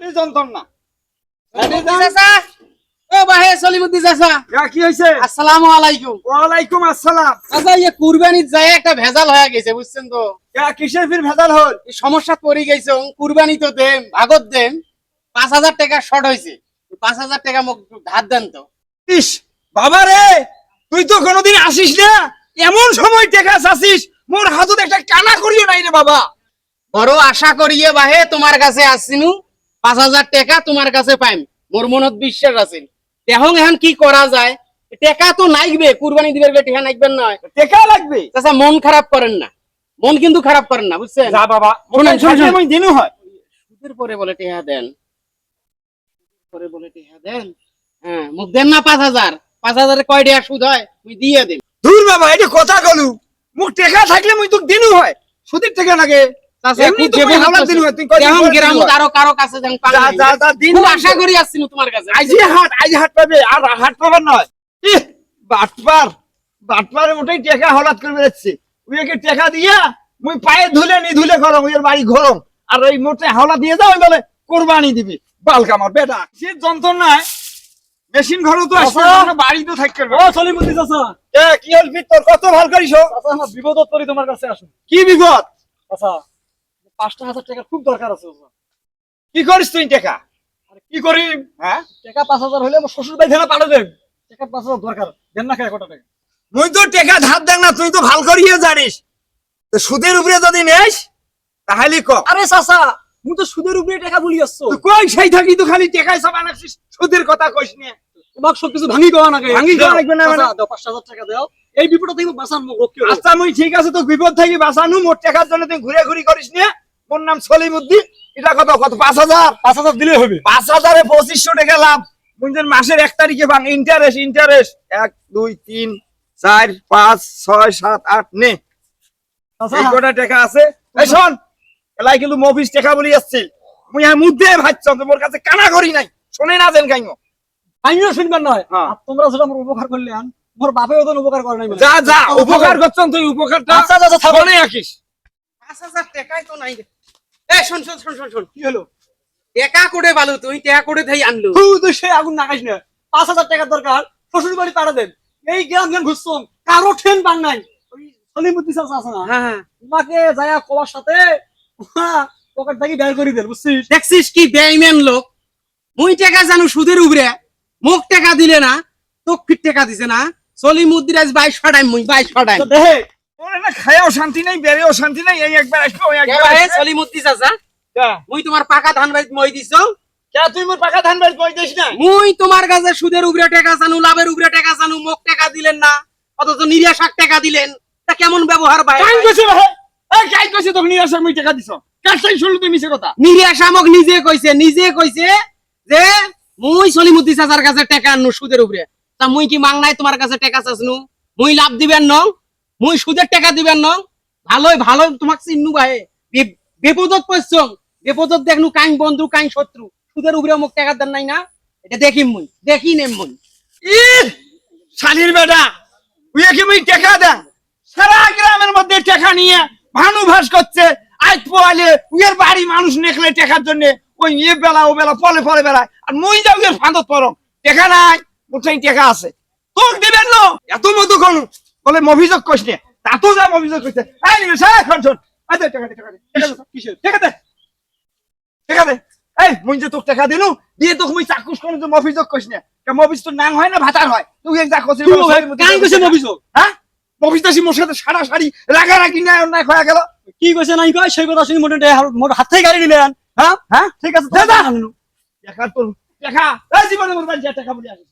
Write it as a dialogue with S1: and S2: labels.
S1: কি যন্ত্রণা
S2: চাচা ও বাহে সলিমুদ্দিন চাচা
S1: কি হয়েছে?
S2: আসসালামু আলাইকুম।
S1: ওয়ালাইকুম আসসালাম।
S2: চাচা এই কুরবানির যায় একটা ভেজাল হয়ে গেছে বুঝছেন তো।
S1: কিসের ফির ভেজাল হল?
S2: এই সমস্যা পড়ে গেছে কুরবানি তো দেন ভাগত দেন ৫,০০০ টাকা শর্ট হয়েছে ৫,০০০ টাকা মোক ধার দেন তো।
S1: ইস বাবা রে, তুই তো কোনোদিন আসিস না, এমন সময় টাকা চাচ্ছিস, মোর হাতত একটা কানা করিও নাই রে বাবা।
S2: বড় আশা করিয়ে বাহে তোমার কাছে আসছিনু ৫,০০০ টাকা তোমার কাছে পাইম, মোর মনত বিশ্বাস আছে। এখন এখন কি করা যায়, টাকা তো নাইবে কুরবানি দিবের বেটি হ্যাঁ নাইবেন নয়,
S1: টাকা লাগবে।
S2: চাচা মন খারাপ করেন না, মন কিন্তু খারাপ করেন না বুঝছেন।
S1: যা বাবা,
S2: শুনেন শুনেন
S1: মই দিনু হয়
S2: সুদের পরে বলে টেহা দেন, পরে বলে টেহা দেন। হ্যাঁ মুখ দেন না ৫,০০০, ৫,০০০ কয় টাকা সুদ হয় তুই দিয়ে দেন।
S1: দূর বাবা, এটা কথা কলু, মুখ টাকা থাকলে মই তোক দিনু হয়, সুদের টাকা লাগে।
S2: চাচা
S1: এমনি
S2: খুব
S1: তো মই হাওলাত দিনু হয়, তুই কই দিন পরে দিনু
S2: গ্রামত
S1: হয়।
S2: আরো কারো কাছে যান পান
S1: যা
S2: নাই।
S1: যা যা দিন
S2: খুব আশা করি আসছিনু তোমার কাছে।
S1: আজ হাট পাবে, আর হাট পাবার নয়। ইহ, বাটপার ওটাই টাকা হাওলাত করে বেড়াচ্ছে। উইকে টাকা দিয়া মুই পায়ে ধুলে নি ধুলে করম, ওই বাড়ি ঘরম, আর ওই মোটে হাওলা দিয়ে দাও, ওই বলে কোরবানি দিবি। বালকা আমার বেটা সে যন্ত্রণায় মেশিন ঘরও তো আসবে না, বাড়ি তো থাকতে পারবে।
S3: ও সলিমুদ্দিন চাচা,
S1: কি হল ফির তোর, কত ভাল করিস?
S3: চাচা আমার বিপদত পড়ি তোমার কাছে আসুন।
S1: কি বিপদ?
S3: চাচা ৫,০০০ টাকা খুব দরকার আছে চাচা।
S1: কি করিস তুই টাকা?
S3: আরে কি করি,
S1: হ্যাঁ
S3: টাকা ৫,০০০ হলে আমার শ্বশুর বাড়ি থেকে পাঠাবে দেন, টাকা ৫,০০০ দরকার, দেন না খায় কটা টাকা।
S1: মুই তো টাকা ধার দেখ না, তুই তো ভাল করিয়ে জানিস। তো সুদের উপরে যদি নেস তাহলে ক।
S3: আরে চাচা মুই তো সুদের উপরে টাকা বলি আসছো,
S1: তুই কই সেই থাকি তো খালি টাকাই সব আনাছিস, সুদের কথা কইস না।
S3: তোমাক সবকিছু ভাঙি দেওয়া নাকি?
S1: ভাঙি দেওয়া লাগবে না মানে?
S3: চাচা দাও ৫,০০০ টাকা দাও, এই বিপদ থেকে বাঁচান মুখ রক্ষী করো।
S1: আচ্ছা মুই ঠিক আছে, তো বিপদ থেকে বাঁচানু, মোর টাকার জন্য তুই ঘুরে ঘুরি করিস না। মোর নাম সলিমুদ্দিন, এটা কত কত ৫,০০০।
S3: ৫,০০০ দিলে হবে।
S1: ৫,০০০ ২৫০০ টাকা লাভ। মুই মাসের ১ তারিখে ভাঙ, ইন্টারেস্ট ১ ২ ৩ ৪ ৫ ৬ ৭ ৮ নে।
S3: চাচা
S1: এই গোটা টাকা আছে। এই শোন, এলাই কিন্তু মফিস টাকা বলি আসছিল, মুই আর মুদ্দে ভাবছম তো মোর কাছে কানা করি নাই, শুনে না যেন কাইও।
S3: আমিও শুনবেন নয়,
S1: হ্যাঁ।
S3: আর তোমরা যেটা আমার উপকার করলে আন, মোর বাপেও তো উপকার করে নাই বলে।
S1: যা যা উপকার করছন, তুই উপকারটা
S3: আচ্ছা চাচা থাকো।
S1: মনে রাখিস।
S2: ৫,০০০ টাকাই তো নাই। এ শোন শোন শোন শোন শোন,
S3: কি হলো?
S2: টাকা করে বালু তুই টাকা করে থাই আনলু।
S3: তুই সে আগুন নাগাইস না, ৫,০০০ টাকা দরকার, শ্বশুর বাড়ি পাঠা দেন। এই গ্রাম গ্রাম ঘুরছম, কারো ট্রেন পান নাই। ওই সলিমুদ্দিন চাচা আছে না,
S2: হ্যাঁ হ্যাঁ
S3: তোমাকে যায়া কবার সাথে পকেট থেকে বের করে দেন, বুঝছিস?
S2: দেখছিস কি বেঈমান লোক। মুই টাকা জানু সুদের উপরে, মোক টাকা দিলে না, তোক ফির টাকা দিছে না। সলিমুদ্দিন আজ ২২ ফাটাই, মুই ২২ ফাটাই।
S3: তো দেহে
S1: ওরে না খায়াও শান্তি নাই, বেরেও শান্তি নাই, এই একবার আসবে ওই
S2: কে
S1: একবার
S2: ভাই
S1: আসবে।
S2: সলিমুদ্দিন চাচা,
S1: যা।
S2: মুই তোমার পাকা ধান বাড়িতে মই দিছো।
S1: কে তুই মোর পাকা ধান বাড়ি কই দিস না?
S2: মুই তোমার কাছে সুদের উপরে টাকা জানু, লাভের উপরে টাকা জানু, মোক টাকা দিলেন না, অথচ নিরাশাক টাকা দিলেন। তা কেমন ব্যবহার ভাই?
S1: কাই কইছে ভাই? এই কাই কইছে তোকে নিয়ে আসার মুই টাকা দিছ? কার সাই শুনলি তুই মিছে কথা?
S2: নিরাশা মোক নিজে কইছে যে মুই সলিমুদ্দিন চাচার কাছে টাকা আনু সুদের উপরে। তা মুই কি মাংনাই তোমার কাছে টাকা চাচ্ছনু? মুই লাভ দিবেন ন, মুই সুদের টাকা দিবেন ন। ভালো তোমাক চিন্নু ভাই, বিপদত পড়ছো, বিপদত দেখনু কাইন বন্ধু কাইন শত্রু, সুদের উপরে মোক টাকা দেন নাই না, এটা দেখিম মুই, দেখি নেম মুই।
S1: ই শালির বেটা, তুই কি মুই টাকা দে? সারা গ্রামের মধ্যে টাকা নিয়ে ভানু ভাস করছে। আজ পোয়ালে উয়ের বাড়ি মানুষ নেকলে টাকার জন্য ওই এ বেলা ও বেলা ফলে ফলে বেলায়, আর মুই যাও এর ফাঁদত পড়ম। টাকা নাই, মোটাই টাকা আছে, তোক দিবেন না। এত মতো কোন বলে অভিযোগ কইস না, তা তো যা অভিযোগ কইছে। এই নিবে সারা খান শোন, আই দে টাকা দে, টাকা দে, টাকা দে, কিসের টাকা দে, টাকা দে। এই মুই যে তোক টাকা দিনু, দিয়ে তোক মুই চাকুস কোন যে অভিযোগ কইস না। কেন অফিস তো নাং হয় না ভাতার হয়, তুই এক যা কইছিস।
S3: কাই কইছে অভিযোগ?
S1: হ্যাঁ অফিসটাছি মোর সাথে সারা সারি রাগারাগি না অন্যায় হয়ে গেল।
S3: কি কইছে নাই কয় সেই কথা শুনি মোটে হাত থেকে গাড়ি নিলেন। হ্যাঁ
S1: হ্যাঁ
S3: ঠিক আছে
S1: দাদা,
S3: আনলু।
S1: টাকা তোর টাকা, এই জীবনে মোর বাড়ি যা টাকা বলি আসিস।